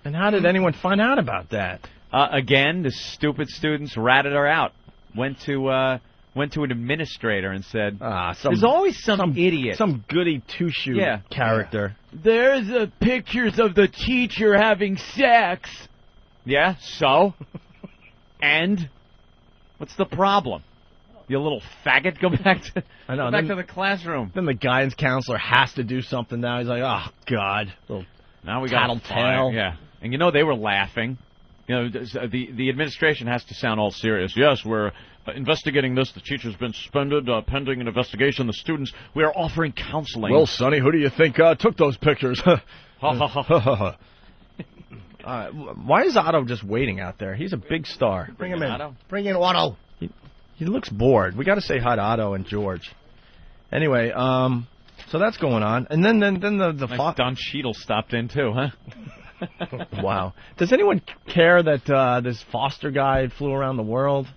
And how did anyone find out about that? Again, the stupid students ratted her out. Went to an administrator and said, "There's always some idiot, some goody two-shoe character." Yeah. There's pictures of the teacher having sex. Yeah, so? And? What's the problem? You little faggot, go back to the classroom. Then the guidance counselor has to do something now. He's like, oh, God. Now we got tattletale. Yeah. And they were laughing. The administration has to sound all serious. Yes, we're investigating this. The teacher's been suspended pending an investigation. The students, we are offering counseling. Well, Sonny, who do you think took those pictures? Why is Otto just waiting out there? He's a big star. Bring him in. Otto? Bring in Otto. He looks bored. We got to say hi to Otto and George. Anyway, so that's going on. And then the Don Cheadle stopped in too, huh? Wow. Does anyone care that this Foster guy flew around the world?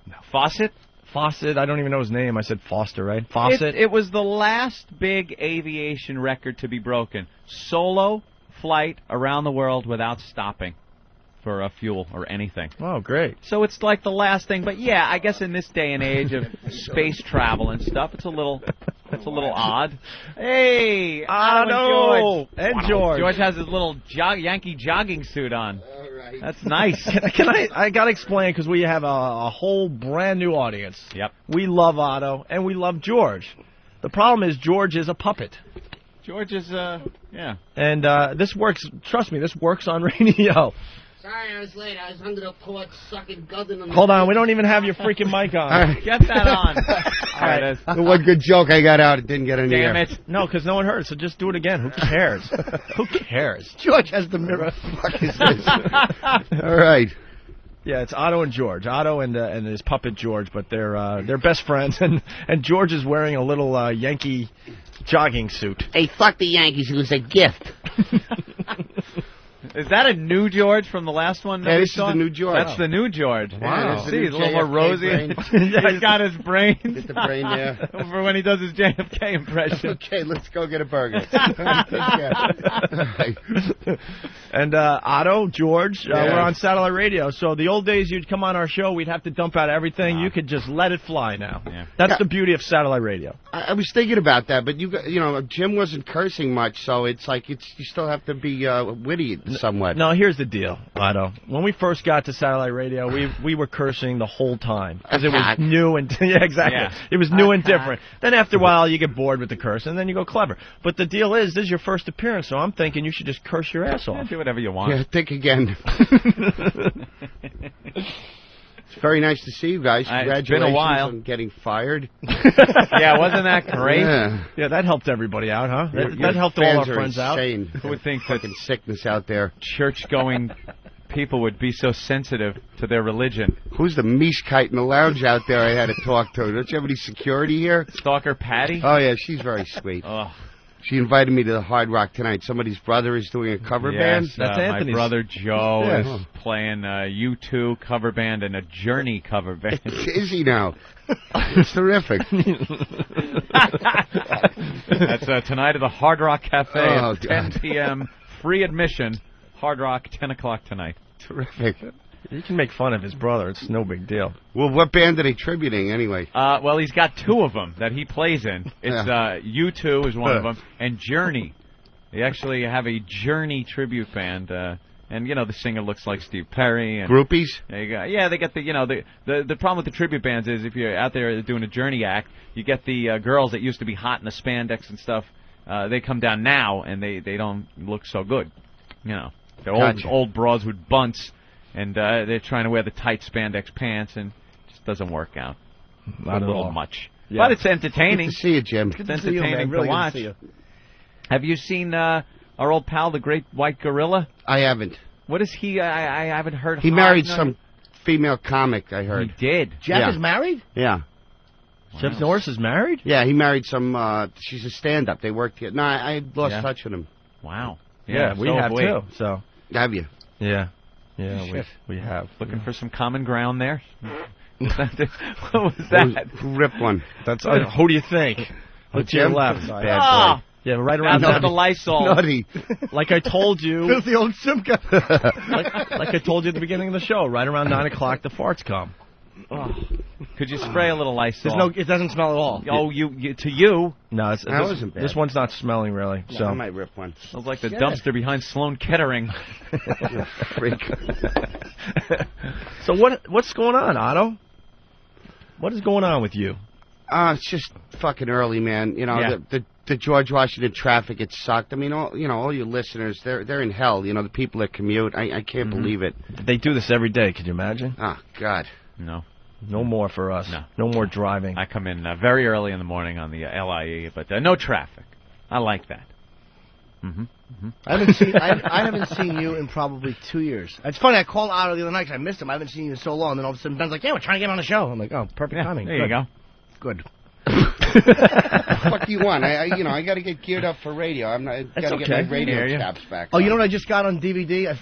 No. Fawcett? Fawcett. I don't even know his name. I said Foster, right? Fawcett. It was the last big aviation record to be broken. Solo flight around the world without stopping for fuel or anything. Oh, great. So it's like the last thing. But, yeah, I guess in this day and age of space travel and stuff, it's a little odd. Hey, Otto and George. George has his little Yankee jogging suit on. All right. That's nice. I got to explain because we have a whole brand new audience. Yep. We love Otto and we love George. The problem is George is a puppet. George is, yeah. And this works, trust me, this works on radio. Sorry I was late. I was under the porch sucking guzzling on the... Hold on, we don't even have your freaking mic on. Get that on. All right. The one good joke I got out, it didn't get any air. Damn it. No, because no one heard, so just do it again. Who cares? Who cares? George has the mirror. What the fuck is this? All right. Yeah, it's Otto and George. Otto and his puppet George, but they're best friends, and George is wearing a little Yankee jogging suit. Hey, fuck the Yankees. It was a gift. Is that a new George from the last one? Yeah, this is the new George. That's the new George. Wow. See, he's a little more rosy. He's got his brain. Get the brain there. For when he does his JFK impression. Okay, let's go get a burger. And Otto, George, we're on satellite radio. So the old days, you'd come on our show, we'd have to dump out everything. You could just let it fly now. Yeah. That's the beauty of satellite radio. I was thinking about that, but Jim wasn't cursing much, so it's like you still have to be witty somewhat. No, here's the deal, Otto. When we first got to satellite radio, we were cursing the whole time because it was new and yeah, exactly. Yeah. It was new and different. Then after a while, you get bored with the curse, and then you go clever. But the deal is, this is your first appearance, so I'm thinking you should just curse your ass off. Do whatever you want. Yeah, think again. It's very nice to see you guys. Congratulations it's been a while. on getting fired. Yeah, wasn't that great? Yeah, that helped everybody out, huh? That helped all our friends out. Who would think that fucking sickness out there? Church-going people would be so sensitive to their religion. Who's the meeshkite in the lounge out there I had to talk to? Don't you have any security here? Stalker Patty? Oh, yeah, she's very sweet. Oh. She invited me to the Hard Rock tonight. Somebody's brother is doing a cover band. That's Anthony's. My brother Joe is playing a U2 cover band and a Journey cover band. Is he now? It's terrific. That's tonight at the Hard Rock Cafe at 10 God. p.m. Free admission. Hard Rock, 10 o'clock tonight. Terrific. You can make fun of his brother. It's no big deal. Well, what band are they tributing anyway? Well, he's got two of them that he plays in. It's U2 is one of them, and Journey. They actually have a Journey tribute band, and the singer looks like Steve Perry. And Groupies? They get the problem with the tribute bands is if you're out there doing a Journey act, you get the girls that used to be hot in the spandex and stuff. They come down now and they don't look so good. They're old broads with bunts. And they're trying to wear the tight spandex pants, and it just doesn't work out. Not a little all. much. Yeah. But it's entertaining. Good to see you, Jim. It's entertaining to watch. Have you seen our old pal, the Great White Gorilla? I haven't. What is he? I haven't heard. He married some female comic, I heard. He did. Jeff is married? Yeah. Wow. Jeff Norris is married? Yeah, he married some, she's a stand-up. They worked here. No, I lost touch with him. Wow. Yeah, we have too. So. Have you? Yeah. Yeah, we have. Looking for some common ground there? What was that? Who ripped one? That's who do you think? Look to your left. Oh, Yeah, right around That's the Lysol. Nutty. Like I told you. There's the old Simca. like I told you at the beginning of the show, right around 9 o'clock, the farts come. Oh. Could you spray a little Lysol? It doesn't smell at all. Oh, to you. No, That wasn't bad. This one's not smelling really. Yeah, So I might rip one. Smells like the dumpster behind Sloan Kettering. Freak. So what's going on, Otto? What is going on with you? It's just fucking early, man. You know, Yeah. the George Washington traffic, it sucked. I mean, all your listeners, they're in hell. You know, the people that commute, I can't believe it. They do this every day. Could you imagine? Oh, God. No more for us. No more driving. I come in very early in the morning on the LIE, but no traffic. I like that. I haven't seen you in probably 2 years. It's funny. I called Otto the other night 'cause I missed him. I haven't seen you in so long. And then all of a sudden Ben's like, "Yeah, we're trying to get on the show." I'm like, "Oh, perfect timing." There you go. Good. What do you want? I got to get geared up for radio. I got to get my radio chaps back. Oh, you know what I just got on DVD?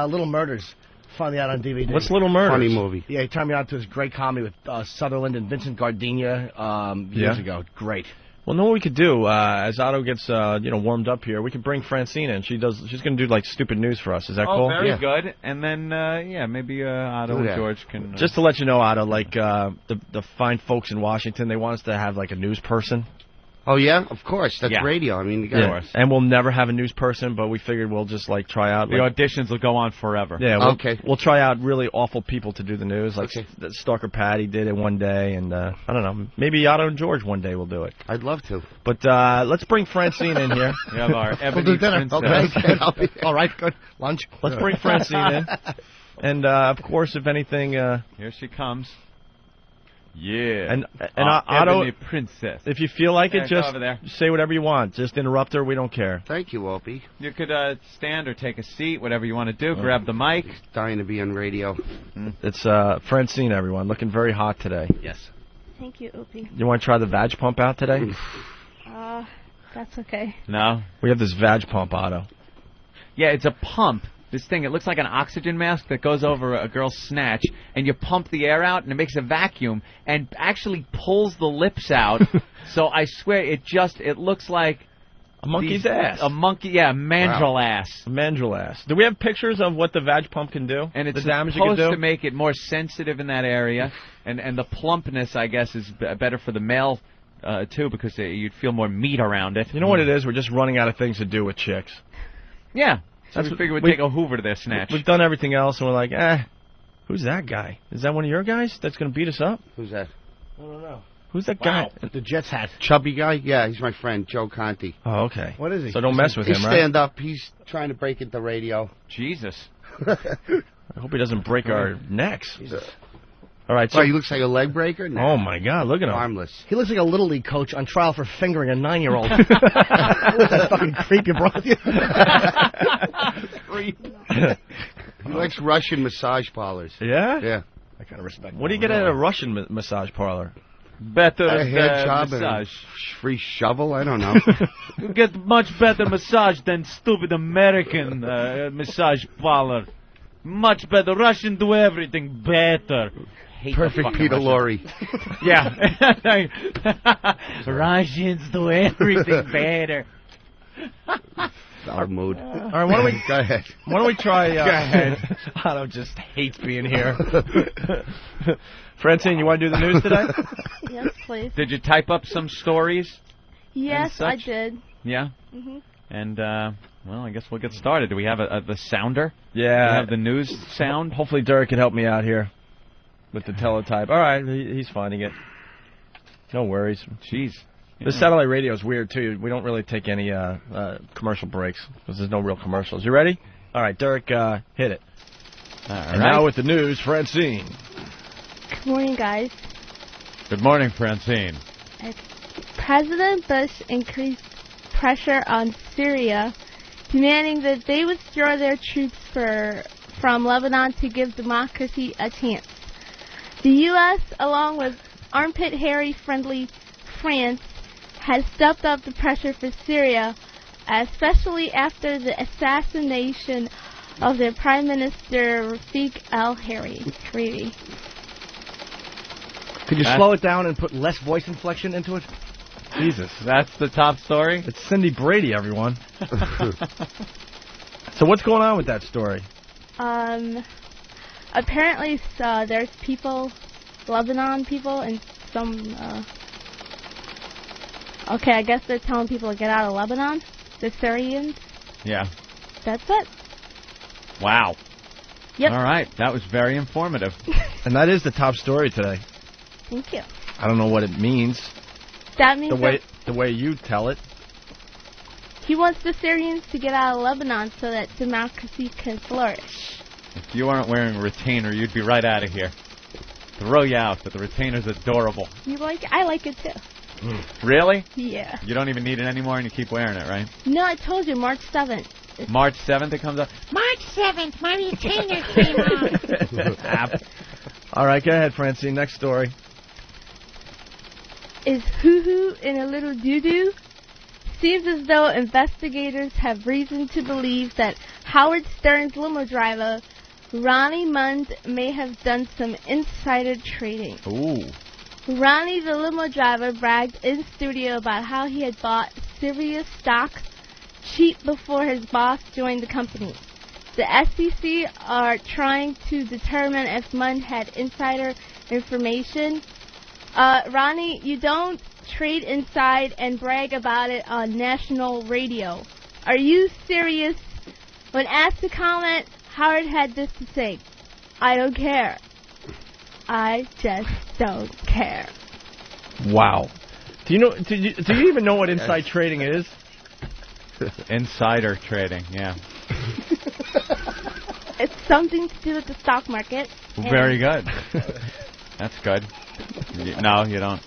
Little Murders. Finally out on DVD. What's Little Murders? Funny movie. Yeah, he turned me on to his great comedy with Sutherland and Vincent Gardenia years ago. Great. Well, know what we could do? As Otto gets warmed up here, we could bring Francine in. She's going to do like stupid news for us. Is that cool? Oh, very good. And then maybe Otto and George can. Just to let you know, Otto, like the fine folks in Washington, they want us to have like a news person. Oh, yeah? Of course. That's radio. I mean, you got to. And we'll never have a news person, but we figured we'll just like try out. The auditions will go on forever. Yeah. We'll try out really awful people to do the news. Like Stalker Patty did it one day, and I don't know. Maybe Otto and George one day will do it. I'd love to. But let's bring Francine in here. We have our Ebony We'll do dinner. Princess. Okay. All right, good. Lunch. Let's bring Francine in. And, of course, if anything... Here she comes. Yeah. And Otto, Ebony Princess. if you feel like it, just over there. say whatever you want. Just interrupt her. We don't care. Thank you, Opie. You could stand or take a seat, whatever you want to do. Grab the mic. Dying to be on radio. It's Francine, everyone. Looking very hot today. Yes. Thank you, Opie. You want to try the vag pump out today? That's okay. No? We have this vag pump, Otto. Yeah, it's a pump. This thing, it looks like an oxygen mask that goes over a girl's snatch, and you pump the air out, and it makes a vacuum, and actually pulls the lips out. So I swear, it looks like a monkey's ass. A monkey, yeah, a mandrill ass. A mandrill ass. Do we have pictures of what the vag pump can do? And it's the damage it can supposed do? to make it more sensitive in that area, and the plumpness, I guess, is better for the male, too, because you'd feel more meat around it. You know what it is? We're just running out of things to do with chicks. Yeah. So we figured we'd take a Hoover to their snatch. We've done everything else, and we're like, who's that guy? Is that one of your guys that's going to beat us up? Who's that? I don't know. Who's that guy? The Jets hat. Chubby guy? Yeah, he's my friend, Joe Conti. Oh, okay. What is he? So don't mess with him, right? Stand up. He's trying to break into radio. Jesus. I hope he doesn't break our necks. All right. So he looks like a leg breaker? No. Oh, my God. Look at him. Harmless. He looks like a Little League coach on trial for fingering a 9-year-old. That fucking creep you brought with you. Creep. He likes Russian massage parlors. Yeah? Yeah. I kind of respect What do you get at a Russian massage parlor? Better head job massage. And free shovel? I don't know. You get much better massage than stupid American massage parlor. Much better. Russian do everything better. Perfect Peter Lorre. Yeah. Russians do everything better. Our mood. All right, why don't we Go ahead. Why don't we try? Go ahead. Otto just hates being here. Francine, you want to do the news today? Yes, please. Did you type up some stories? Yes, I did. Yeah. Mhm. And well, I guess we'll get started. Do we have the sounder? Yeah. Do we have the news sound? Hopefully, Derek can help me out here with the teletype. All right, he's finding it. No worries. Jeez. The satellite radio is weird, too. We don't really take any commercial breaks because there's no real commercials. You ready? All right, Derek, hit it. And now with the news, Francine. Good morning, guys. Good morning, Francine. President Bush increased pressure on Syria, demanding that they withdraw their troops from Lebanon to give democracy a chance. The U.S., along with armpit hairy-friendly France, has stepped up the pressure for Syria, especially after the assassination of their Prime Minister Rafik al-Hariri. Could you slow it down and put less voice inflection into it? Jesus. That's the top story? It's Cindy Brady, everyone. So what's going on with that story? Apparently, there's people, Lebanon people, and some, okay, I guess they're telling people to get out of Lebanon, the Syrians. Yeah. That's it. Wow. Yep. All right, that was very informative. And that is the top story today. Thank you. I don't know what it means. That means the way you tell it. He wants the Syrians to get out of Lebanon so that democracy can flourish. If you aren't wearing a retainer, you'd be right out of here. Throw you out, but the retainer's adorable. I like it too. Really? Yeah. You don't even need it anymore, and you keep wearing it, right? No, I told you, March 7th. March 7th it comes up? March 7th, my retainer came off. All right, go ahead, Francine. Next story. Is hoo-hoo in a little doo-doo? Seems as though investigators have reason to believe that Howard Stern's limo driver, Ronnie Mund, may have done some insider trading. Ooh. Ronnie, the limo driver, bragged in studio about how he had bought Sirius stock cheap before his boss joined the company. The SEC are trying to determine if Mund had insider information. Ronnie, you don't trade inside and brag about it on national radio. Are you serious? When asked to comment, Howard had this to say: I don't care. I just don't care. Wow. Do you even know what inside trading is? Insider trading, yeah. It's something to do with the stock market. Very good. That's good. No, you don't.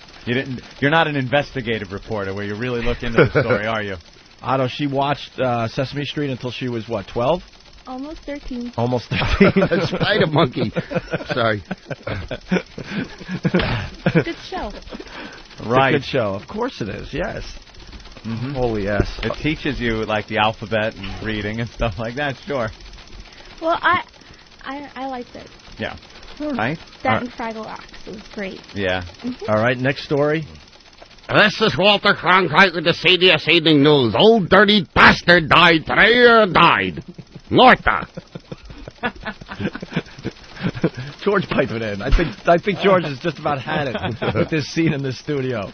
You're not an investigative reporter where you really look into the story, are you? Otto, she watched Sesame Street until she was, what, 12? Almost 13. Almost 13. Spider monkey. Sorry. Good show. Right. It's a good show. Of course it is, yes. Mm-hmm. Holy yes. It teaches you, like, the alphabet and reading and stuff like that, sure. Well, I liked it. Yeah. All right. That and Fraggle Rocks was great. Yeah. Mm-hmm. All right, next story. This is Walter Cronkite with the CBS Evening News. Old dirty bastard died today. Died. Norta. George piped it in. I think George has just about had it with this scene in the studio.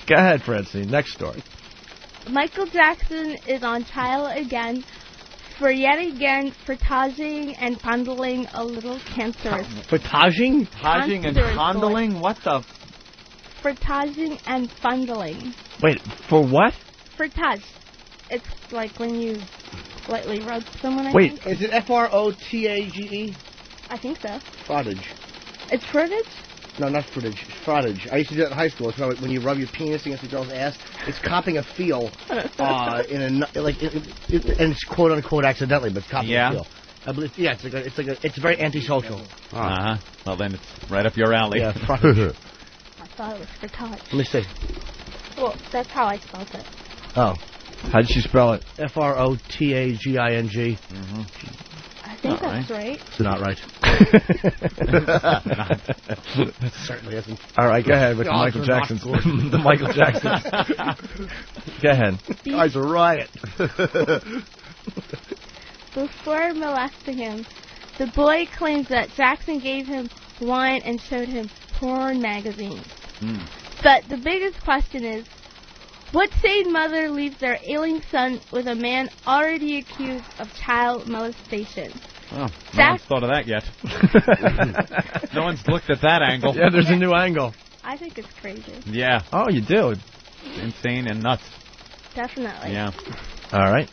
Go ahead, Francine. Next story. Michael Jackson is on trial again for yet again frotaging and fondling a little cancerous. Frotaging? Frotaging and fondling? What the? Frotaging and fondling. Wait, for what? Frottage. It's like when you lightly rub someone. Wait, is it F-R-O-T-A-G-E? I think so. Frottage. It's frottage? No, not frottage. Frottage. I used to do that in high school. It's when you rub your penis against a girl's ass. It's copping a feel, and it's quote unquote accidentally, but it's copping a feel. I believe. Yeah, it's very antisocial. Well, then it's right up your alley. Yeah, frottage. I thought it was frottage. Let me see. Well, that's how I spelled it. Oh. How did she spell it? F-R-O-T-A-G-I-N-G. Mm-hmm. I think that's right. It's not right. It certainly isn't. All right, go ahead with the Michael Jacksons. The Michael Jacksons. Go ahead. Guys, a riot. Before molesting him, the boy claims that Jackson gave him wine and showed him porn magazines. But the biggest question is, what sane mother leaves their ailing son with a man already accused of child molestation? Oh, no one's thought of that yet. No one's looked at that angle. Yeah, there's a new angle. I think it's crazy. Yeah. Oh, you do? Insane and nuts. Definitely. Yeah. All right.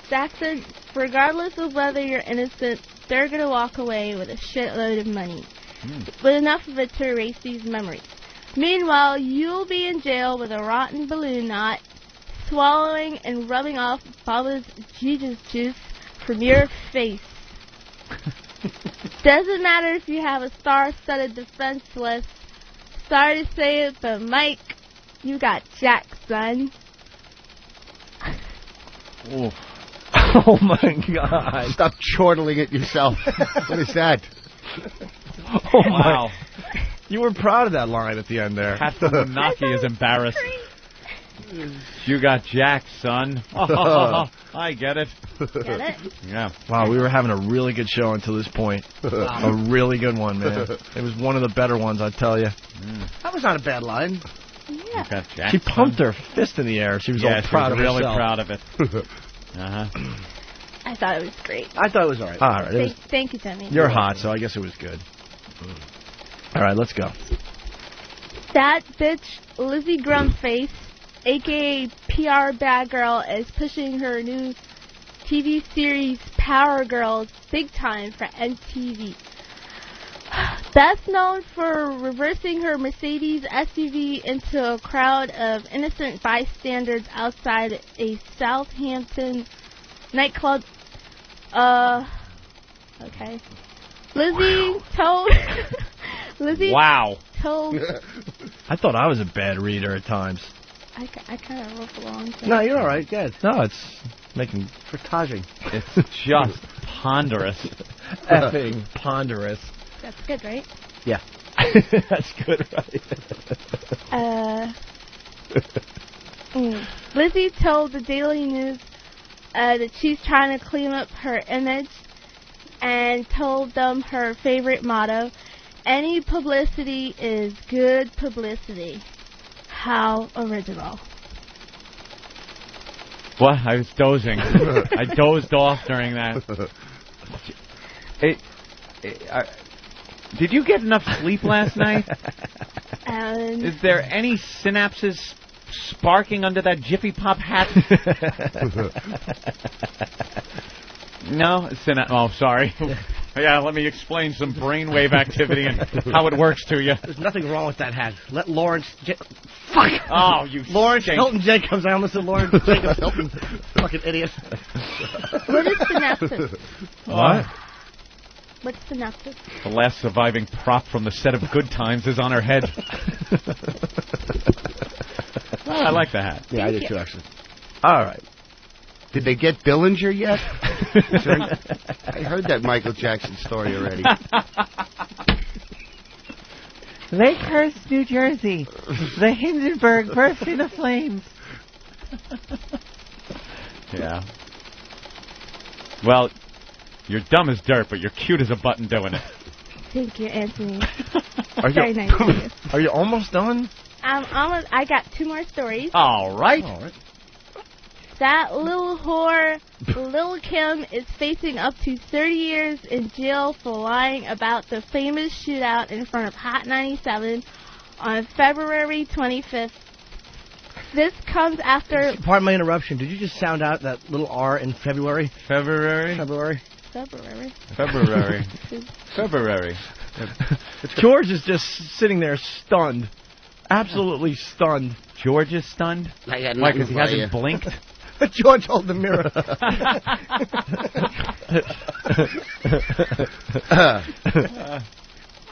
Jackson, regardless of whether you're innocent, they're going to walk away with a shitload of money. With enough of it to erase these memories. Meanwhile, you'll be in jail with a rotten balloon knot, swallowing and rubbing off Baba's Jesus juice from your face. Doesn't matter if you have a star-studded defense list. Sorry to say it, but Mike, you got Jack, son. Oof. Oh my God! Stop chortling it yourself. What is that? Oh wow. You were proud of that line at the end there. Pat Naki is embarrassed. You got jacked, son. I get it. Get it? Yeah. Wow, we were having a really good show until this point. A really good one, man. It was one of the better ones, I tell you. That was not a bad line. Yeah. Got jacked, She pumped son. her fist in the air. She was Yeah, all she proud was of really herself. proud of it. Uh-huh. I thought it was great. I thought it was all right. All right, it was, Thank you, Timmy. you're hot, so I guess it was good. All right, let's go. That bitch, Lizzie Grumface, a.k.a. PR Bad Girl, is pushing her new TV series Power Girls big time for MTV. Best known for reversing her Mercedes SUV into a crowd of innocent bystanders outside a Southampton nightclub. Okay. Lizzie told... Lizzie Wow. told... I thought I was a bad reader at times. I kind of wrote along. So. No, you're all right. Good. No, it's making Frotaging. It's just ponderous. effing ponderous. That's good, right? Yeah. That's good, right? Lizzie told the Daily News that she's trying to clean up her image and told them her favorite motto, any publicity is good publicity. How original. What? I was dozing. I dozed off during that. Did you get enough sleep last night? Is there any synapses sparking under that Jiffy Pop hat? No? Oh, sorry. Yeah, let me explain some brainwave activity and how it works to you. There's nothing wrong with that hat. Let Lawrence... Fuck! Oh, you Lawrence stink. Hilton Jacobs. I almost said Lawrence Jacobs Hilton. Fucking idiot. What is synapses? What? What's synapses? The last surviving prop from the set of Good Times is on her head. I like the hat. Yeah, I did too, actually. All right. Did they get Billinger yet? I heard that Michael Jackson story already. Lakehurst, New Jersey. The Hindenburg burst into flames. Yeah. Well, you're dumb as dirt, but you're cute as a button doing it. Thank you, Anthony. Very nice of you. Are you almost done? I got two more stories. All right. That little whore, Lil Kim, is facing up to 30 years in jail for lying about the famous shootout in front of Hot 97 on February 25th. This comes after... Pardon my interruption. Did you just sound out that little R in February? February. George is just sitting there stunned. Absolutely stunned. George is stunned? I got Why, nothing because he for hasn't you. blinked? George, hold the mirror.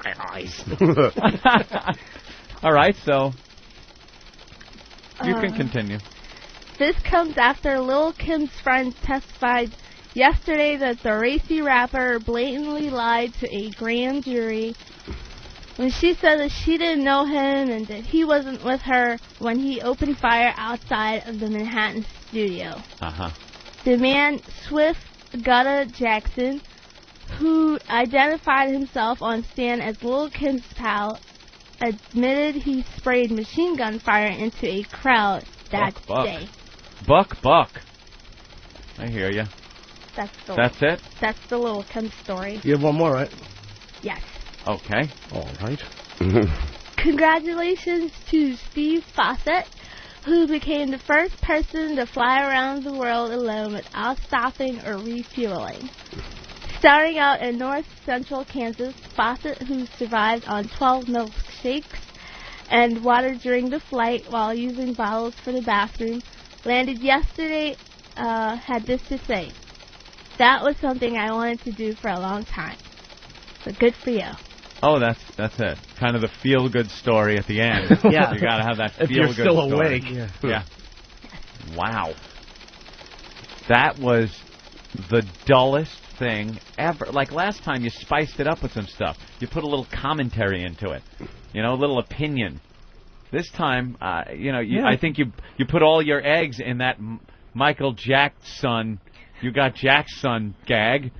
My eyes. All right, so you can continue. This comes after Lil Kim's friends testified yesterday that the racy rapper blatantly lied to a grand jury when she said that she didn't know him and that he wasn't with her when he opened fire outside of the Manhattan studio. Uh-huh. The man, Swift Gutta Jackson, who identified himself on stand as Lil Kim's pal, admitted he sprayed machine gun fire into a crowd that day. Buck. I hear you. That's it? That's the Lil Kim story. You have one more, right? Yes. Okay. All right. Congratulations to Steve Fawcett, who became the first person to fly around the world alone without stopping or refueling. Starting out in north-central Kansas, Fawcett, who survived on 12 milkshakes and water during the flight while using bottles for the bathroom, landed yesterday, had this to say: "That was something I wanted to do for a long time. So good for you." Oh, that's it. Kind of the feel-good story at the end. Yeah. You got to have that If feel-good you're still story. awake. Yeah. Wow. That was the dullest thing ever. Like last time, you spiced it up with some stuff. You put a little commentary into it. You know, a little opinion. This time, I think you put all your eggs in that Michael Jackson, you got Jackson gag,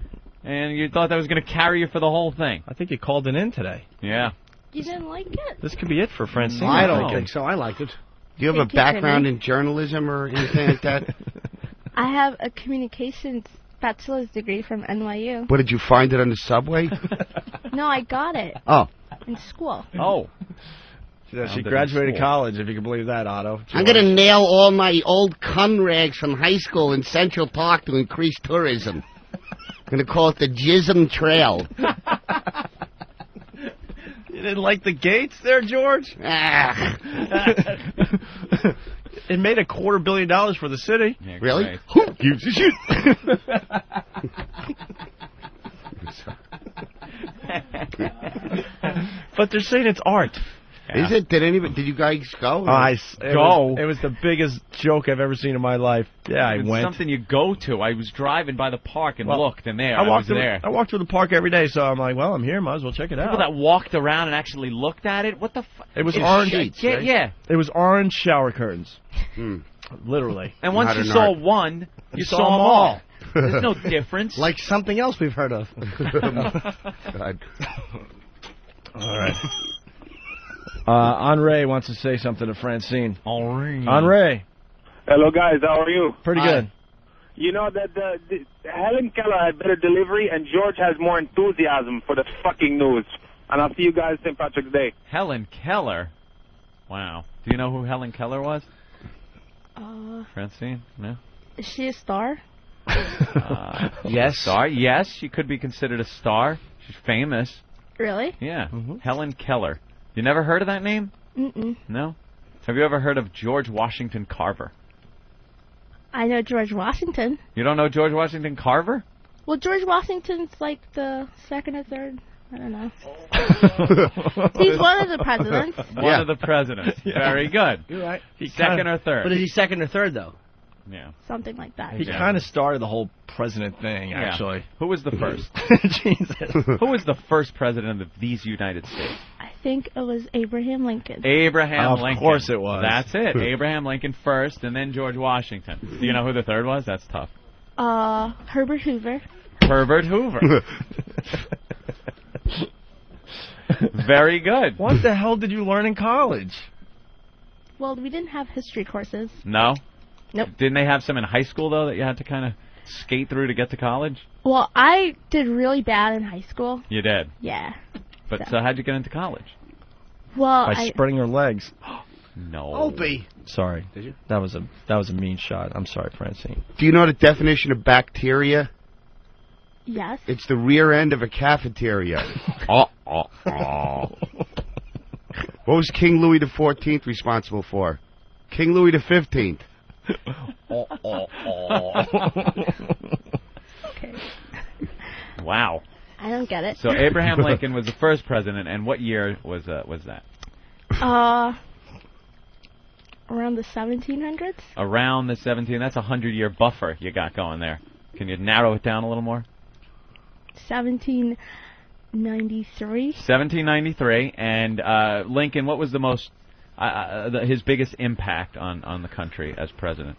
and you thought that was going to carry you for the whole thing. I think you called it in today. Yeah. You didn't like it? This could be it for Francine. I don't think so. I liked it. Do you have a background in journalism or anything like that? I have a communications bachelor's degree from NYU. What, did you find it on the subway? No, I got it. Oh. In school. Oh. She graduated college, if you can believe that, Otto. I'm going to nail all my old cum rags from high school in Central Park to increase tourism. I'm going to call it the Jism Trail. You didn't like the gates there, George? It made $250 million for the city. Yeah, really? Who gives a shit? But they're saying it's art. Yeah. Is it? Did you guys go? It was the biggest joke I've ever seen in my life. Yeah, it's I went. Something you go to. I was driving by the park and looked, and I was there. I walked through the park every day, so I'm like, well, I'm here. Might as well check it out. People that walked around and actually looked at it. What the? It was orange. Sheets, yeah, right? yeah. It was orange shower curtains. Literally. And once you saw one, you saw them all. There's no difference. Like something else we've heard of. God. All right. Henri wants to say something to Francine. Henri. Hello, guys. How are you? Pretty good. You know that Helen Keller had better delivery, and George has more enthusiasm for the fucking news. And I'll see you guys St. Patrick's Day. Helen Keller? Wow. Do you know who Helen Keller was? Francine? No? Is she a star? Yes. Star? Yes, she could be considered a star. She's famous. Really? Yeah. Helen Keller. You never heard of that name? Mm-mm. No? Have you ever heard of George Washington Carver? I know George Washington. You don't know George Washington Carver? Well, George Washington's like the second or third. I don't know. He's one of the presidents. One of the presidents. Very good. You're right. Second or third. But is he second or third, though? Yeah. Something like that. He kind of started the whole president thing, actually. Who was the first? Jesus. Who was the first president of these United States? I think it was Abraham Lincoln. Abraham Lincoln. Of course it was. That's it. Abraham Lincoln first, and then George Washington. Do you know who the third was? That's tough. Herbert Hoover. Herbert Hoover. Very good. What the hell did you learn in college? Well, we didn't have history courses. No? Nope. Didn't they have some in high school, though, that you had to kind of skate through to get to college? Well, I did really bad in high school. You did? Yeah. But so how'd you get into college? Well, By spreading her legs. No. Opie. Sorry. Did you? That was a mean shot. I'm sorry, Francine. Do you know the definition of bacteria? Yes. It's the rear end of a cafeteria. What was King Louis XIV responsible for? King Louis XV. Okay. Wow. I don't get it. So Abraham Lincoln was the first president, and what year was that? Around the 1700s? Around the 17. That's a 100-year buffer you got going there. Can you narrow it down a little more? 1793. 1793, and Lincoln. What was the most his biggest impact on the country as president?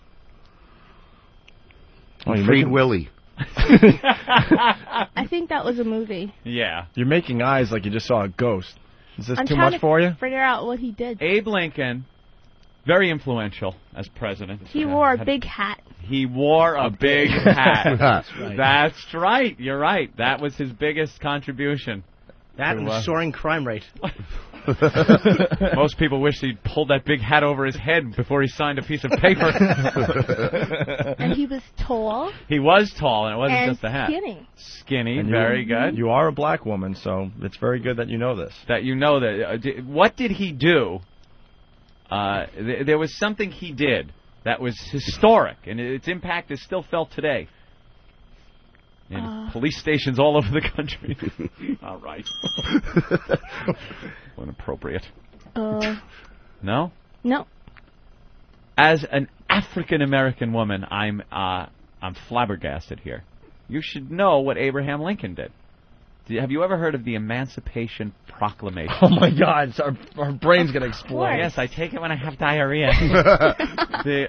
Freed Willie. I think that was a movie. Yeah. You're making eyes like you just saw a ghost. Is this I'm too trying much to for you? Figure out what he did. Abe Lincoln, very influential as president. He wore a big hat. He wore a big hat. That's right. That's right. You're right. That was his biggest contribution. That and the soaring crime rate. Most people wish he'd pulled that big hat over his head before he signed a piece of paper. And he was tall. He was tall, and it wasn't and just the hat. Skinny. Skinny, And very good. You are a black woman, so it's very good that you know this. That you know that. What did he do? There was something he did that was historic, and its impact is still felt today. In police stations all over the country. All right. Inappropriate. No? No. As an African American woman, I'm flabbergasted here. You should know what Abraham Lincoln did. Have you ever heard of the Emancipation Proclamation? Oh, my God. Our brain's going to explode. Yes, I take it when I have diarrhea.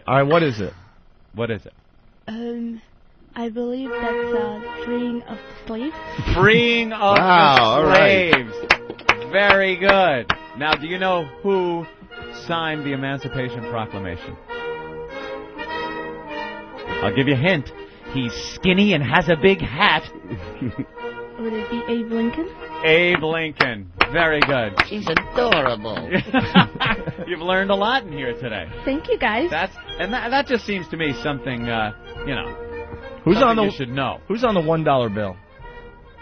All right, what is it? What is it? I believe that's freeing of the slaves. Freeing of the slaves. Very good. Now, do you know who signed the Emancipation Proclamation? I'll give you a hint. He's skinny and has a big hat. Would it be Abe Lincoln? Abe Lincoln. Very good. She's adorable. You've learned a lot in here today. Thank you, guys. That just seems to me something, Who's on the? You should know. Who's on the $1 bill?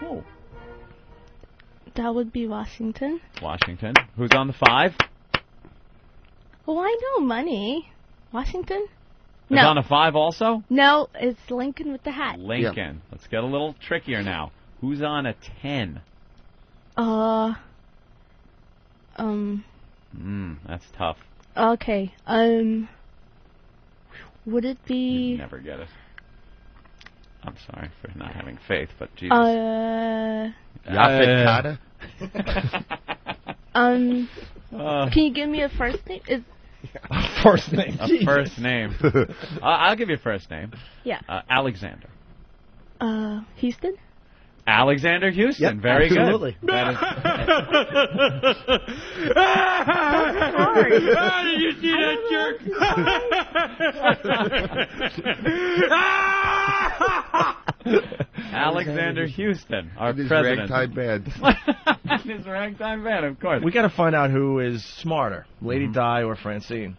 Oh. That would be Washington. Washington. Who's on the 5? Oh, I know money. Washington? Who's on a 5 also? No, it's Lincoln with the hat. Lincoln. Yep. Let's get a little trickier now. Who's on a 10? That's tough. Okay. Would it be? You'd never get it. I'm sorry for not having faith, but Jesus. Yaphet Kata? Can you give me a first name? First name. A first name. I'll give you a first name. Yeah. Alexander. Houston? Alexander Houston. Yep, very absolutely. Good. That is. How did you see that jerk? Alexander Houston, our president. Ragtime band. His ragtime band, of course. We got to find out who is smarter, Lady Di or Francine.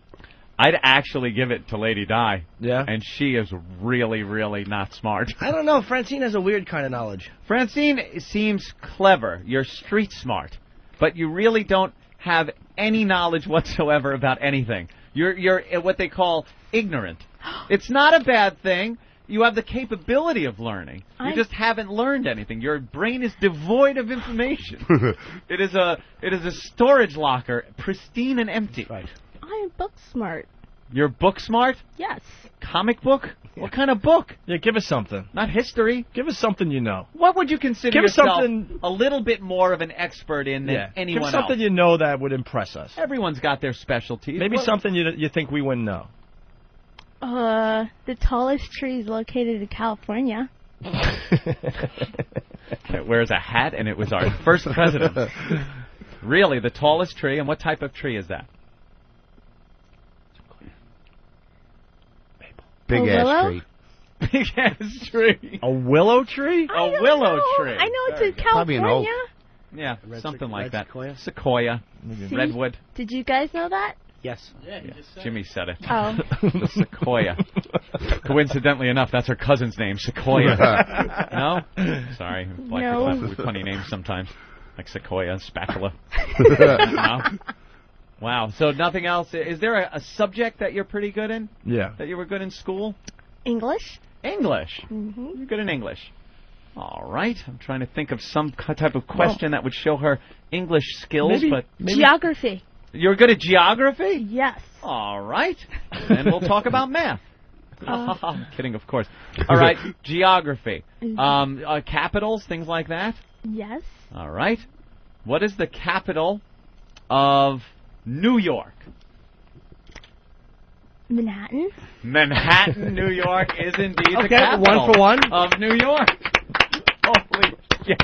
I'd actually give it to Lady Di. Yeah? And she is really, really not smart. I don't know. Francine has a weird kind of knowledge. Francine seems clever. You're street smart. But you really don't have any knowledge whatsoever about anything. You're what they call ignorant. It's not a bad thing. You have the capability of learning. You just haven't learned anything. Your brain is devoid of information. It is a storage locker, pristine and empty. Right. I'm book smart. You're book smart? Yes. Comic book? Yeah. What kind of book? Yeah, give us something. Not history. Give us something you know. What would you consider give yourself us something a little bit more of an expert in than anyone else? Give us something you know that would impress us. Everyone's got their specialties. Maybe something you think we wouldn't know. The tallest tree is located in California. It wears a hat, and it was our first president. Really, the tallest tree, and what type of tree is that? Big ass tree. Big ass tree. A willow tree? A willow tree. I know it's in California. Yeah, something like that. Sequoia? Sequoia. See? Redwood. Did you guys know that? Yes. Yeah, Jimmy said it. Oh. The Sequoia. Coincidentally enough, that's her cousin's name, Sequoia. No? Sorry. Like no. With funny names sometimes. Like Sequoia, Spatula. No? Wow. So nothing else. Is there a subject that you're pretty good in? Yeah. That you were good in school? English. English. Mm-hmm. You're good in English. All right. I'm trying to think of some type of question that would show her English skills. Maybe. Geography. You're good at geography? Yes. All right. And we'll talk about math. I'm kidding, of course. All right. Geography. Capitals, things like that? Yes. All right. What is the capital of New York? Manhattan. Manhattan, New York is indeed the Okay, capital 1 for 1. of New York. Holy shit.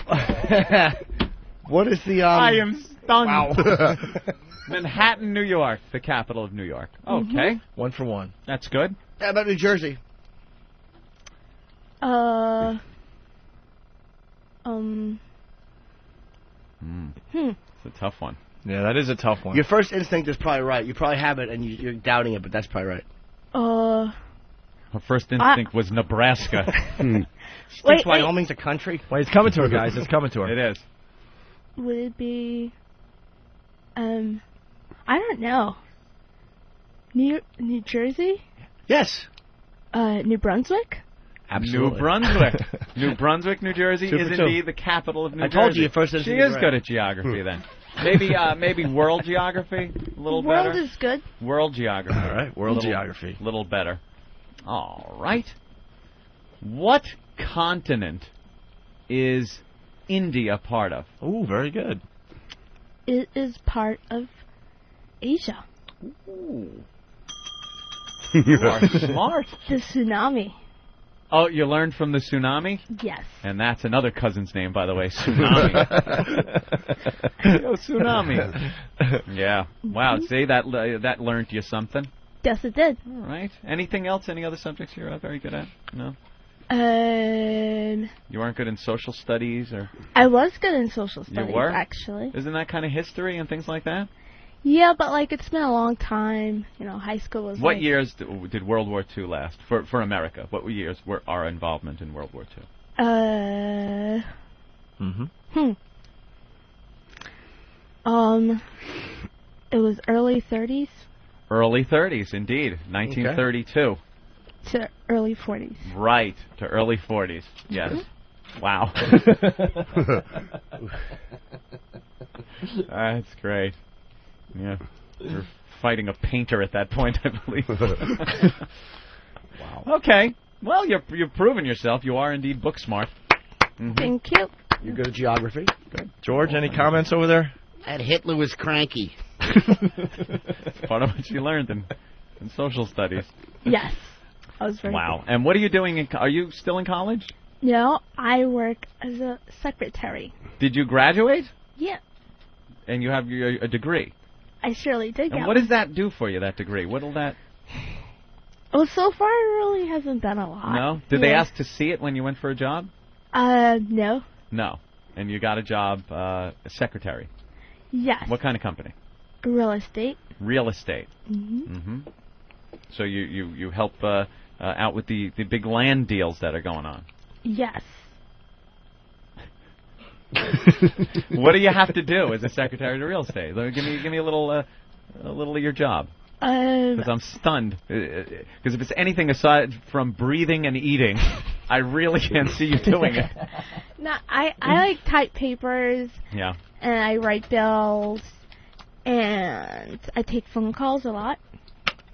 What is the I am stunned. Wow. Manhattan, New York, the capital of New York. Okay. 1 for 1. That's good. How about New Jersey? It's a tough one. Yeah, that is a tough one. Your first instinct is probably right. You probably have it, and you're doubting it, but that's probably right. Her first instinct was Nebraska. Wait, Wyoming's a country? Wait, it's coming to her, guys. It's coming to her. It is. Would it be... I don't know. New Jersey? Yes. New Brunswick? Absolutely. New Brunswick. New Brunswick, New Jersey 2 is for 2. indeed the capital of New Jersey. I told you your first She instinct is right. good at geography then. Maybe world geography a little World better. is good. World geography. All right, world geography. A little better. All right. What continent is India part of? Ooh, very good. It is part of Asia. Ooh. You are smart. The tsunami. Oh, you learned from the tsunami? Yes. And that's another cousin's name, by the way, Tsunami. Yo, Tsunami. Yeah. Wow, see, that learned you something. Yes, it did. All right. Anything else? Any other subjects you're very good at? No? You weren't good in social studies? Or? I was good in social studies, You were? actually. Isn't that kind of history and things like that? Yeah, but, like, it's been a long time. You know, high school was What years did World War II last for America? What years were our involvement in World War II? It was early 30s. Early 30s, indeed. 1932. To early 40s. Right, to early 40s. Yes. Wow. That's great. Yeah. You're fighting a painter at that point, I believe. Wow. Okay. Well, you've proven yourself. You are indeed book smart. Thank you. You're good at geography. Good. George, any comments over there? That Hitler was cranky. Part of what you learned in social studies. Yes. I was very Wow. And what are you doing? Are you still in college? No, I work as a secretary. Did you graduate? Yeah, And you have a degree? I surely did. And what does that do for you, that degree? What'll that... Well, so far it really hasn't done a lot. No? Did they ask to see it when you went for a job? No. No. And you got a job, secretary? Yes. What kind of company? Real estate. Real estate. So you help out with the big land deals that are going on? Yes. What do you have to do as a secretary to real estate? Give me a little of your job. Because I'm stunned. Because if it's anything aside from breathing and eating, I really can't see you doing it. No, I like type papers. Yeah. And I write bills. And I take phone calls a lot.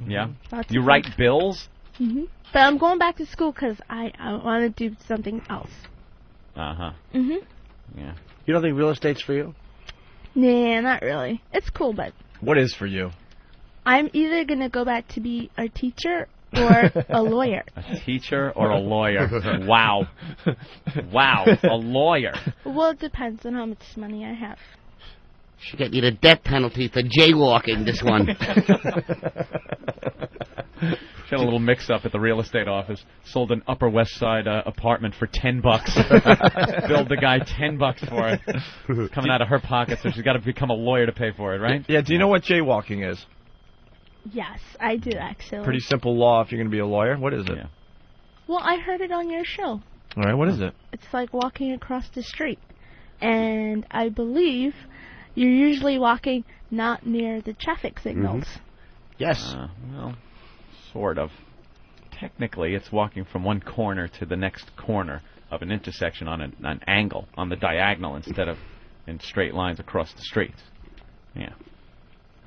Yeah. You write bills? But I'm going back to school because I want to do something else. Yeah. You don't think real estate's for you? Nah, not really. It's cool, but... What is for you? I'm either going to go back to be a teacher or a lawyer. A teacher or a lawyer? Wow. Wow, a lawyer. Well, it depends on how much money I have. Should get you the death penalty for jaywalking, this one. She had a little mix-up at the real estate office. Sold an Upper West Side apartment for $10. Billed the guy $10 for it. It's coming out of her pocket, so she's got to become a lawyer to pay for it, right? Yeah, do you know what jaywalking is? Yes, I do, actually. Pretty simple law if you're going to be a lawyer. What is it? Yeah. Well, I heard it on your show. All right, what is it? It's like walking across the street. And I believe you're usually walking not near the traffic signals. Yes. Well, sort of. Technically, it's walking from one corner to the next corner of an intersection on an angle, on the diagonal, instead of in straight lines across the street. Yeah.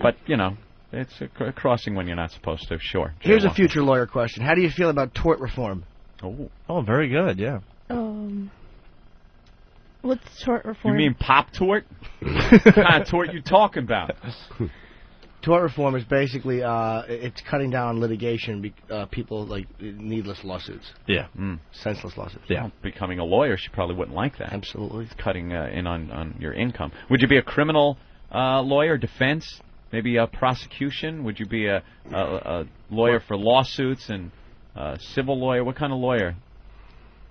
But, you know, it's a crossing when you're not supposed to, sure. Here's a future lawyer question. How do you feel about tort reform? Oh, very good, yeah. What's tort reform? You mean pop tort? What kind of tort you talking about? Tort reform is basically it's cutting down on litigation. People like needless lawsuits. Yeah. Senseless lawsuits. Yeah. Well, becoming a lawyer, she probably wouldn't like that. Absolutely. It's cutting in on your income. Would you be a criminal lawyer, defense, maybe a prosecution? Would you be a lawyer for lawsuits and civil lawyer? What kind of lawyer?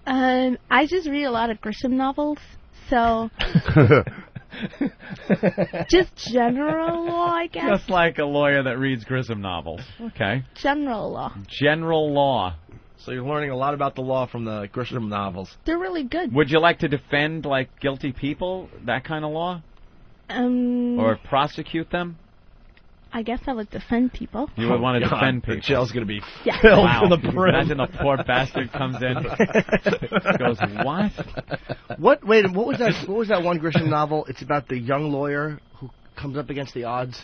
I just read a lot of Grisham novels, so just general law, I guess. Just like a lawyer that reads Grissom novels. Okay. General law. General law. So you're learning a lot about the law from the Grisham novels. They're really good. Would you like to defend, like, guilty people, that kind of law? Or prosecute them? I guess I would defend people. You would want to defend people. The jail's going to be filled to the brim. Imagine a poor bastard comes in, goes, what? Wait, what was that? What was that one Grisham novel? It's about the young lawyer who comes up against the odds.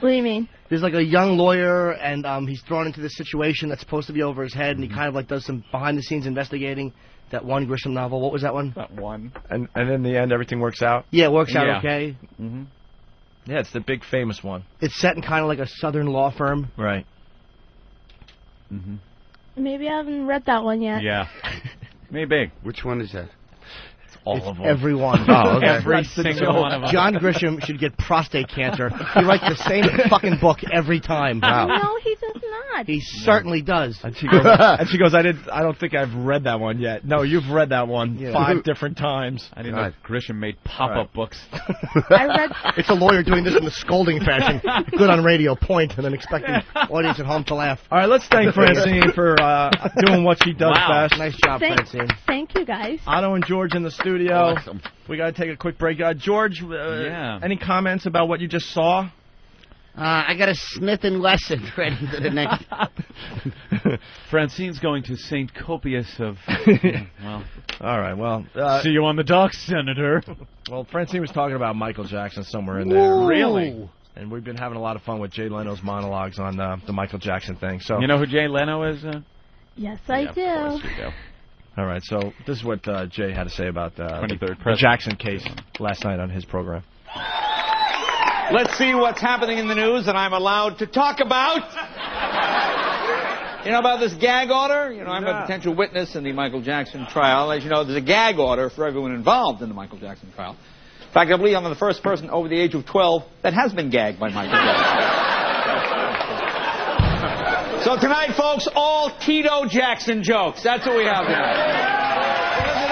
What do you mean? There's like a young lawyer, and he's thrown into this situation that's supposed to be over his head, and he kind of like does some behind-the-scenes investigating. That one Grisham novel. What was that one? That one. And in the end, everything works out? Yeah, it works out okay. Mm-hmm. Yeah, it's the big famous one. It's set in kind of like a southern law firm. Right. Mm-hmm. Maybe I haven't read that one yet. Yeah. Maybe. Which one is that? All of them. Everyone. Oh, okay. Every single one of them. John Grisham should get prostate cancer. He writes the same fucking book every time. Wow. No, he does not. He certainly does. And she goes, I don't think I've read that one yet. No, you've read that one 5 different times. I didn't know Grisham made pop-up books. I read. It's a lawyer doing this in the scolding fashion. Good on radio, point, and then expecting audience at home to laugh. All right, let's thank Francine for doing what she does best. Nice job, Francine. Thank you, guys. Otto and George in the studio. Awesome. We got to take a quick break. George, any comments about what you just saw? I got a Smith & Wesson ready for the next. Francine's going to St. Copious of... well, all right, well... see you on the docks, Senator. Well, Francine was talking about Michael Jackson somewhere in there. Whoa. Really? And we've been having a lot of fun with Jay Leno's monologues on the Michael Jackson thing. So you know who Jay Leno is? Yes, I do. Of course we do. All right, so this is what Jay had to say about the 23rd the Jackson case last night on his program. Let's see what's happening in the news that I'm allowed to talk about. You know about this gag order? You know, I'm a potential witness in the Michael Jackson trial. As you know, there's a gag order for everyone involved in the Michael Jackson trial. In fact, I believe I'm the first person over the age of 12 that has been gagged by Michael Jackson. So tonight, folks, all Tito Jackson jokes. That's what we have tonight. Listen to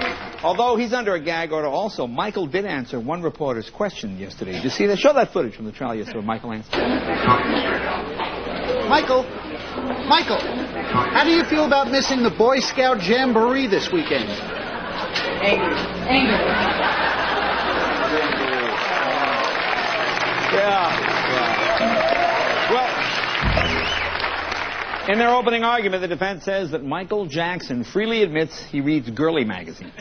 this. Although he's under a gag order also, Michael did answer one reporter's question yesterday. Did you see that? Show that footage from the trial yesterday. Michael answered. Michael, how do you feel about missing the Boy Scout Jamboree this weekend? Angry. Well, in their opening argument, the defense says that Michael Jackson freely admits he reads girly magazines.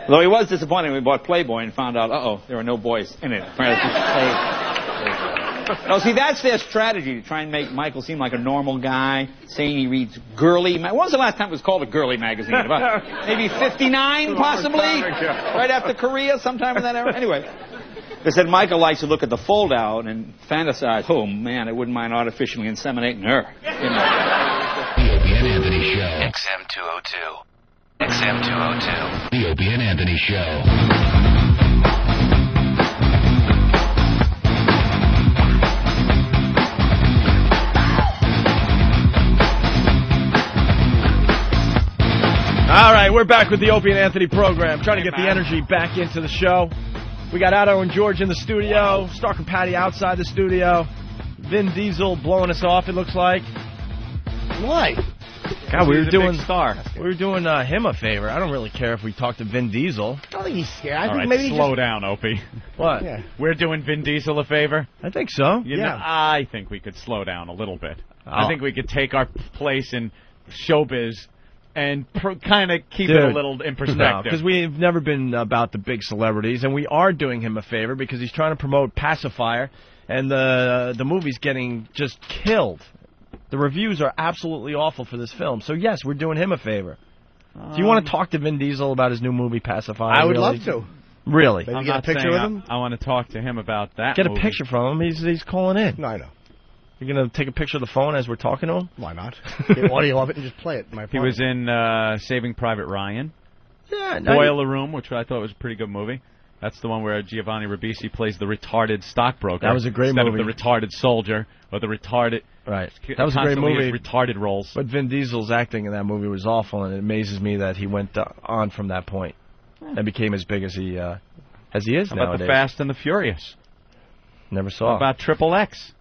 Though he was disappointed when we bought Playboy and found out, there are no boys in it. No, see, that's their strategy, to try and make Michael seem like a normal guy, saying he reads girly... When was the last time it was called a girly magazine? About maybe 59, possibly? Right after Korea, sometime in that era? Anyway, they said Michael likes to look at the fold-out and fantasize, oh, man, I wouldn't mind artificially inseminating her. You know. The Opie and Anthony Show. XM202. The Opie and Anthony Show. All right, we're back with the Opie and Anthony program, trying to get the energy back into the show. We got Otto and George in the studio, Stark and Patty outside the studio, Vin Diesel blowing us off, it looks like. Why? God, we were doing him a favor. I don't really care if we talk to Vin Diesel. I don't think he's scared. All right, maybe slow down, Opie. What? Yeah. We're doing Vin Diesel a favor? I think so. You know, I think we could slow down a little bit. I think we could take our place in showbiz and kind of keep it a little in perspective. No, because we've never been about the big celebrities, and we are doing him a favor because he's trying to promote Pacifier, and the movie's getting just killed. The reviews are absolutely awful for this film. So, yes, we're doing him a favor. Do you want to talk to Vin Diesel about his new movie, Pacifier? I would love to. Really? Maybe get a picture with him? I want to talk to him about that Get a picture from him. He's calling in. No, I know. You're going to take a picture of the phone as we're talking to him? Why not? Get audio of it and just play it in my apartment. He was in Saving Private Ryan. Yeah. Boiler Room, which I thought was a pretty good movie. That's the one where Giovanni Ribisi plays the retarded stockbroker. That was a great movie. Instead of the retarded soldier or the retarded... Right. That was a great movie. Retarded roles. But Vin Diesel's acting in that movie was awful, and it amazes me that he went on from that point and became as big as he is nowadays. How about the Fast and the Furious? Never saw. How about Triple X?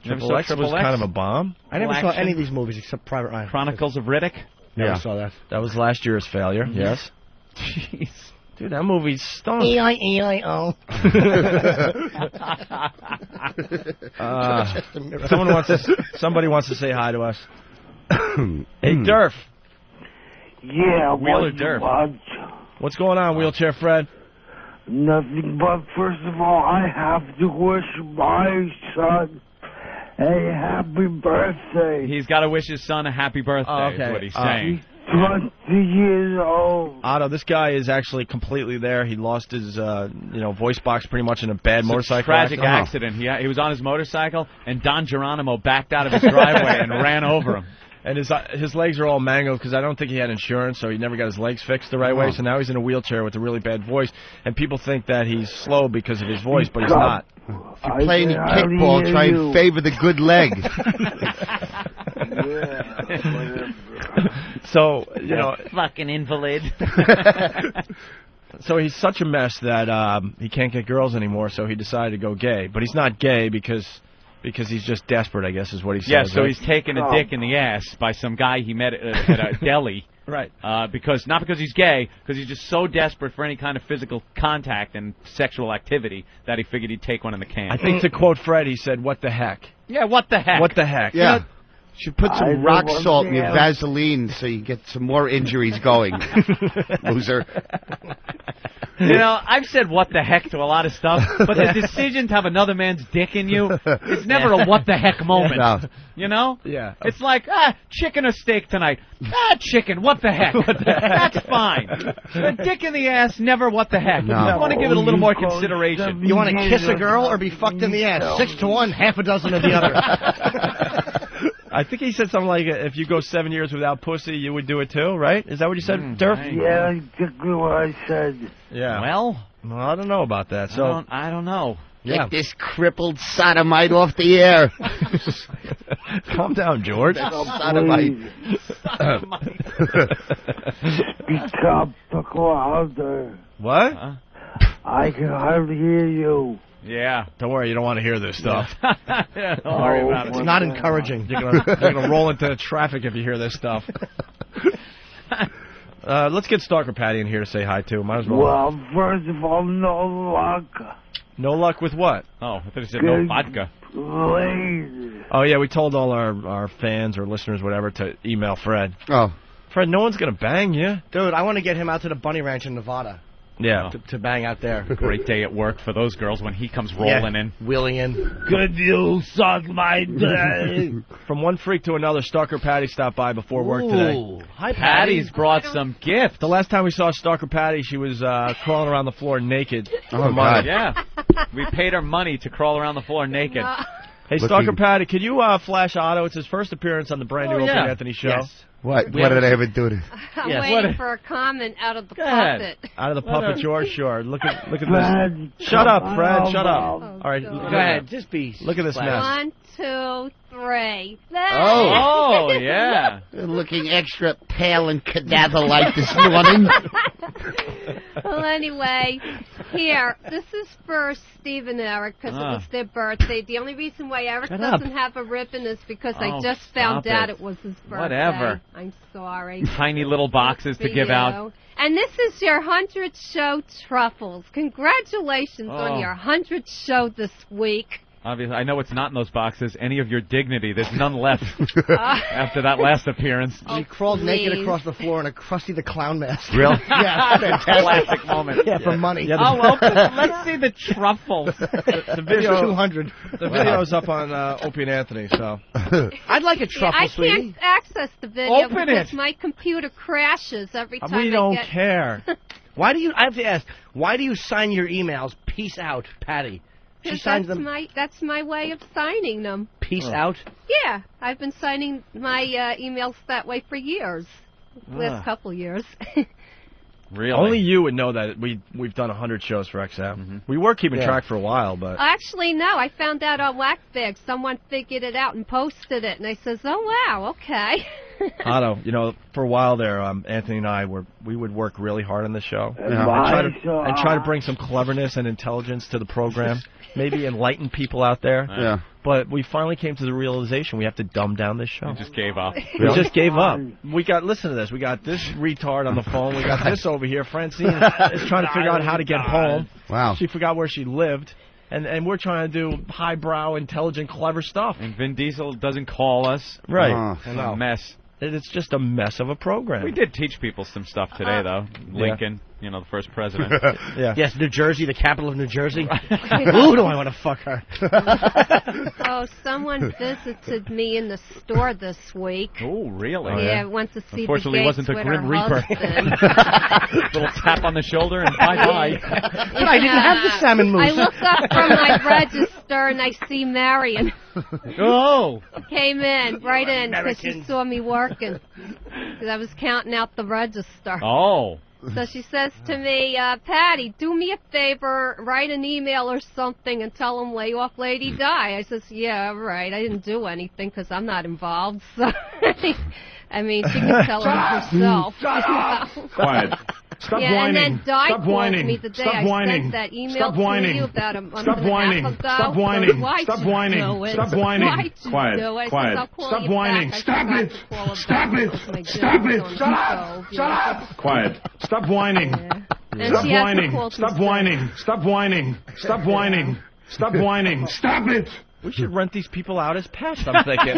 Triple X was kind of a bomb. I never saw any of these movies except Private Ryan. Chronicles of Riddick? Never saw that. That was last year's failure, yes. Jeez. Dude, that movie stunk. E-I-E-I-O. Somebody wants to say hi to us. Hey, Durf. Yeah, Wheeler Durf. What's going on, Wheelchair Fred? Nothing but, first of all, I have to wish my son a happy birthday. He's got to wish his son a happy birthday, is what he's saying. 20 years old. Otto, this guy is actually completely there. He lost his, voice box pretty much in a bad motorcycle tragic accident. He was on his motorcycle, and Don Geronimo backed out of his driveway and ran over him. And his legs are all mangled because I don't think he had insurance, so he never got his legs fixed the right way. So now he's in a wheelchair with a really bad voice, and people think that he's slow because of his voice, but he's not. If you're playing kickball, try and favor the good leg. So, fucking invalid. So he's such a mess that he can't get girls anymore, so he decided to go gay. But he's not gay because he's just desperate, I guess, is what he says. Yeah, so right? he's taking a dick in the ass by some guy he met at a deli. Right. Not because he's gay, because he's just so desperate for any kind of physical contact and sexual activity that he figured he'd take one in the can. I think to quote Fred, he said, "What the heck?" Yeah, what the heck? What the heck? Yeah. You should put some rock salt in your Vaseline so you get some more injuries going, loser. I've said what the heck to a lot of stuff, but the decision to have another man's dick in you, it's never a what the heck moment. No. You know? Yeah. It's like, chicken or steak tonight. Chicken, what the heck? That's fine. A dick in the ass, never what the heck. No. You want to give it a little more consideration. You want to kiss a girl or be fucked in the ass? 6 to 1, half a dozen of the other. I think he said something like, if you go 7 years without pussy, you would do it too, right? Is that what you said, Durf? Yeah, exactly what I said. Yeah. Well, I don't know about that. So I don't know. Get this crippled sodomite off the air. Calm down, George. Sodomite. Speak up, talk louder. What? I can hardly hear you. Yeah. Don't worry, you don't want to hear this stuff. Yeah, don't worry about it. It's not encouraging. You're gonna roll into traffic if you hear this stuff. Let's get Stalker Patty in here to say hi to. Might as well. Well, first of all, no luck. No luck with what? Oh, I thought he said no vodka. Ladies. Oh yeah, we told all our fans or listeners, whatever, to email Fred. Oh. Fred, no one's gonna bang you. Dude, I want to get him out to the Bunny Ranch in Nevada. Yeah. To bang out there. Great day at work for those girls when he comes rolling in. Wheeling in. Could you suck my dick? From one freak to another, Stalker Patty stopped by before work today. Hi, Patty's brought some gifts. The last time we saw Stalker Patty, she was crawling around the floor naked. Oh, God. Yeah. We paid her money to crawl around the floor naked. Hey, Stalker Patty, could you flash Otto? It's his first appearance on the brand new Opie and Anthony show. Yes. What did I ever do to? I'm waiting for a comment out of the puppet. Out of the puppet, George? Sure. Look at this. Shut up, Fred. Shut up. All right. God. Go ahead. Just be. Look at this mess. 1, 2, 3. Oh, yeah. Looking extra pale and cadaver-like this morning. Well, anyway, here, this is for Steve and Eric because it was their birthday. The only reason why Eric doesn't have a ribbon is because I just found out it was his birthday. Whatever. I'm sorry. Tiny little boxes to give out. And this is your 100th show truffles. Congratulations on your 100th show this week. Obviously, I know it's not in those boxes. Any of your dignity. There's none left after that last appearance. He crawled naked across the floor in a Krusty the Clown mask. Really? Yeah, fantastic. Classic moment. Yeah, for money. Yeah, well, let's see the truffles. The video, 200. The video's up on Opie and Anthony, so. I'd like a truffle, I sweetie. can't access the video Open because it. my computer crashes every time We don't care. Why do you? I have to ask. Why do you sign your emails? Peace out, Patty. She signs them. That's my way of signing them. Peace out. Yeah, I've been signing my emails that way for years. Last couple years. Really? Only you would know that we've done 100 shows for XM. Mm-hmm. We were keeping track for a while, but... Actually, no. I found out on Whackbag. Someone figured it out and posted it, and I says, oh, wow, okay. Otto, for a while there, Anthony and I, we would work really hard on the show. And try to bring some cleverness and intelligence to the program. Maybe enlighten people out there. Yeah. But we finally came to the realization we have to dumb down this show. We just gave up. We just gave up. Listen to this. We got this retard on the phone. We got this over here. Francine is trying to figure out how to get home. Wow. She forgot where she lived. And we're trying to do highbrow, intelligent, clever stuff. And Vin Diesel doesn't call us. Right. It's a mess. It's just a mess of a program. We did teach people some stuff today, though. Lincoln. You know, the first president. Yeah. Yes, New Jersey, the capital of New Jersey. Ooh, do I want to fuck her? Oh, someone visited me in the store this week. Oh, really? Yeah, went to see Unfortunately, the it wasn't the with Grim her Reaper. husband. Little tap on the shoulder and bye-bye. But I didn't have the salmon mousse. I look up from my register and I see Marion. Oh! Came in, right in, because she Americans. saw me working. Because I was counting out the register. Oh. So she says to me, Patty, do me a favor, write an email or something and tell them lay off Lady Di. I says, yeah, right. I didn't do anything because I'm not involved. So, I mean, she can tell her herself. Quiet. Stop yeah, whining. and then Di Stop called whining. me the day Stop I whining. sent that email Stop whining. to you about a month Stop and a whining. half ago. Stop whining. Why'd Stop you whining. do it? Stop whining. Why'd you Quiet. do it? Quiet. I'll call Stop you whining. back. Stop I it. forgot to call her Stop back it. because my Stop dinner it. was on Shut the up. stove, Shut up. Quiet. Stop whining. And Stop she has to whining. call Stop to whining. Stop whining. Stop whining. Stop whining. Stop it. We should rent these people out as pets, I'm thinking.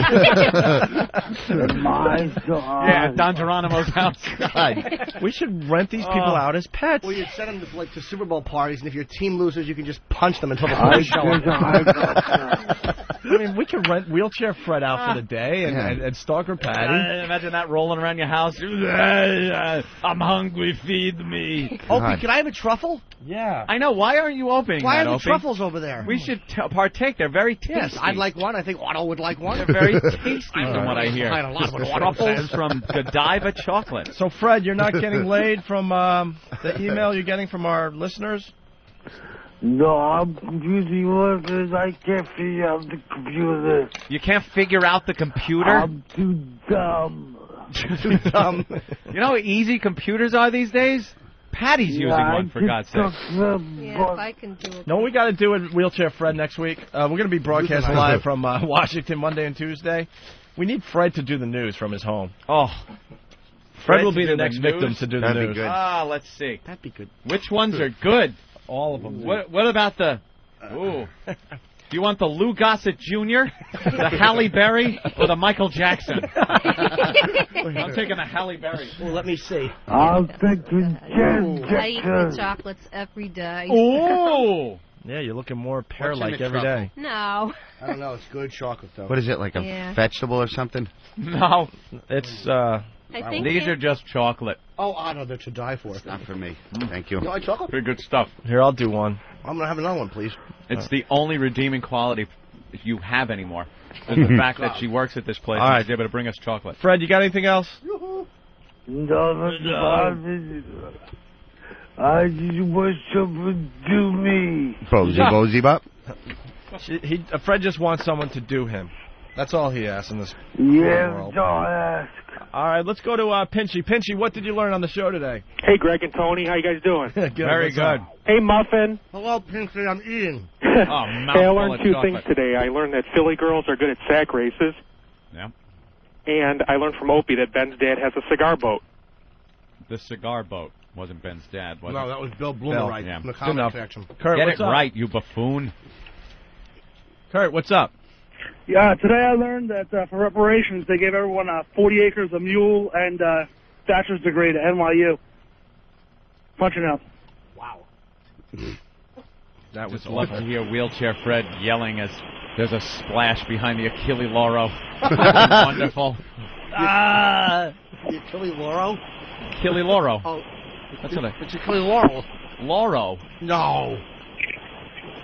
My God. Yeah, Don Geronimo's house. God. We should rent these people out as pets. Well, you'd send them to Super Bowl parties, and if your team loses, you can just punch them until the police show up. I mean, we could rent Wheelchair Fred out for the day and Stalker Patty. Imagine that rolling around your house. I'm hungry, feed me. Opie, can I have a truffle? Yeah. I know. Why aren't you opening Why that, are the Opie? truffles over there? We should partake. They're very tasty. Yes, I'd like one. I think Otto would like one. They're very tasty from what I hear. I had a lot of what Otto Truffles says. from Godiva Chocolate. So, Fred, you're not getting laid from the email you're getting from our listeners? No, I'm using one because I can't figure out the computer. You can't figure out the computer? I'm too dumb. Too dumb. You know how easy computers are these days? Patty's using one, for God's sake. Yeah, if I can do it. No, we got to do with Wheelchair Fred next week. We're going to be broadcasting live from Washington Monday and Tuesday. We need Fred to do the news from his home. Oh. Fred will be the next victim to do the That'd news. be good. Ah, let's see. That'd be good. Which ones are good? All of them. What about the... Ooh. Do you want the Lou Gossett Jr., the Halle Berry, or the Michael Jackson? I'm taking the Halle Berry. Well, let me see. I'll take the I eat the chocolates every day. Ooh! Yeah, you're looking more What's in pear-like the every truffle? day. No. I don't know. It's good chocolate, though. What is it, like a Yeah. vegetable or something? No. It's, I think These are just chocolate. Oh, Otto, they're to die for. Not for me. Thank you. You like chocolate? Pretty good stuff. Here, I'll do one. I'm going to have another one, please. It's the only redeeming quality you have anymore. Is the fact that she works at this place All and right. she's able to bring us chocolate. Fred, you got anything else? No, I just want someone to do me. Bozy bop. Fred just wants someone to do him. That's all he asks in this Yeah, world. don't ask. All right, let's go to Pinchy. Pinchy, what did you learn on the show today? Hey, Greg and Tony, how you guys doing? Good, Very what's good. up? Hey, Muffin. Hello, Pinchy, I'm eating. Oh, Hey, I mouthful learned of two chocolate. things today. I learned that Philly girls are good at sack races, Yeah. and I learned from Opie that Ben's dad has a cigar boat. The cigar boat wasn't Ben's dad, was No, it? that was Bill Bloomerite yeah. from the Good comic enough. section. Kurt, Get what's it up? right, you buffoon. Kurt, what's up? Yeah, today I learned that for reparations, they gave everyone 40 acres, a mule, and bachelor's degree to NYU. Punching out. Wow. That was love to hear Wheelchair Fred yelling as there's a splash behind the Achille Lauro. Wonderful. The Achille Lauro? Achille Lauro. Oh, That's what it's Achille Laurel. Lauro. No.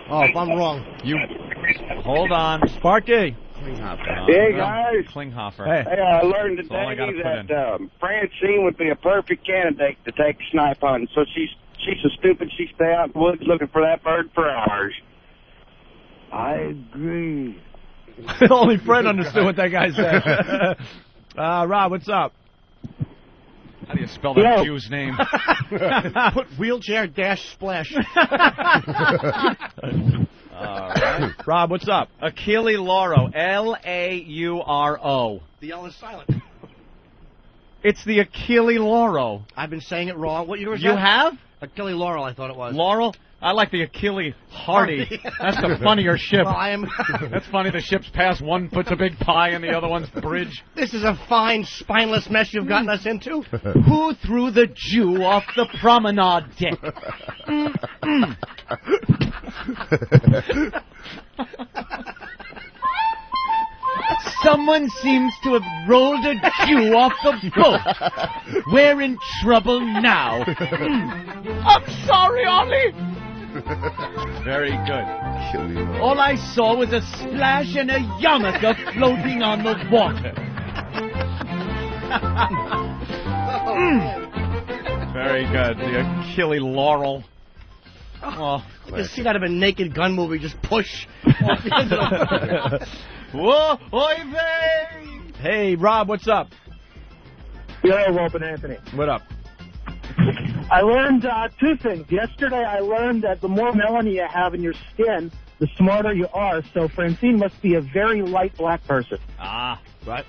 Oh, if I'm wrong. You hold on. Sparky. Hey, guys. Klinghoffer. Hey. I learned That's all I gotta today put that Francine would be a perfect candidate to take snipe hunting. So she's so stupid she stay out in the woods looking for that bird for hours. I agree. Only Fred understood what that guy said. Rob, what's up? How do you spell that Jew's name? Put wheelchair dash splash. All right. Rob, what's up? Achille Lauro. Lauro. The L is silent. It's the Achille Lauro. I've been saying it wrong. What year was You that? have? Achille Laurel, I thought it was. Laurel? I like the Achille Hardy. That's the funnier ship. Well, I am. That's funny. The ships pass. One puts a big pie in the other one's bridge. This is a fine, spineless mess you've gotten us into. Who threw the Jew off the promenade deck? Someone seems to have rolled a Jew off the boat. We're in trouble now. I'm sorry, Ollie. Very good. All I saw was a splash and a yarmulke floating on the water. Very good. The Achille Laurel. Oh, you see that of a Naked Gun movie, just push. Whoa, oy vey! Hey, Rob, what's up? Yo, Rob and Anthony. What up? I learned two things. Yesterday, I learned that the more melanin you have in your skin, the smarter you are. So Francine must be a very light black person. Ah, right.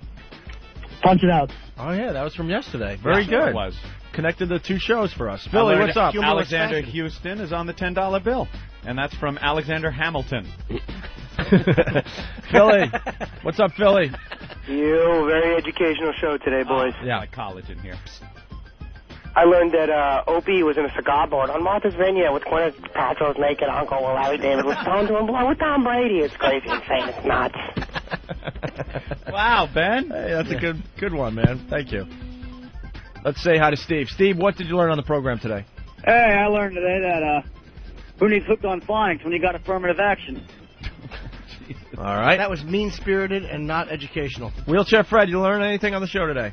Punch it out. Oh, yeah, that was from yesterday. Very Sure good. It was. Connected the two shows for us. Philly, what's up? Alexander Houston is on the $10 bill. And that's from Alexander Hamilton. Philly. What's up, Philly? You, very educational show today, boys. Yeah, like college in here. I learned that Opie was in a cigar board on Martha's Vineyard with Gwyneth Paltrow's naked uncle while Larry David was stoned to him blow with Tom Brady. It's crazy, insane, it's nuts. Wow, Ben. Hey, that's a good one, man. Thank you. Let's say hi to Steve. Steve, what did you learn on the program today? Hey, I learned today that who needs hooked on phonics when you got affirmative action? All right. That was mean-spirited and not educational. Wheelchair Fred, you learn anything on the show today?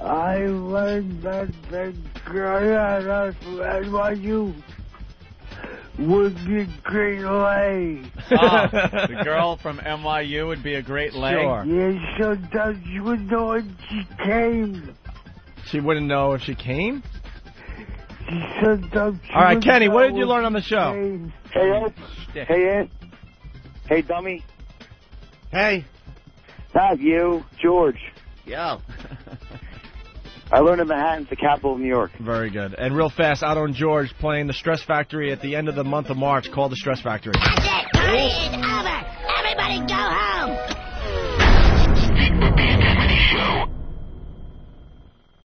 I learned that the girl from NYU would be great leg. The girl from NYU would be a great leg? Sure. Yes, sometimes you would know when she came. She wouldn't know if she came? Sometimes she All right, would Kenny, know what did you learn when on the she show? came. Hey, Ope. Hey, Ant. Hey, dummy. Hey. Not you, George. Yo. I learned in Manhattan's the capital of New York. Very good. And real fast, Otto and George playing the Stress Factory at the end of the month of March, called the Stress Factory. That's it. Party is over. Everybody go home.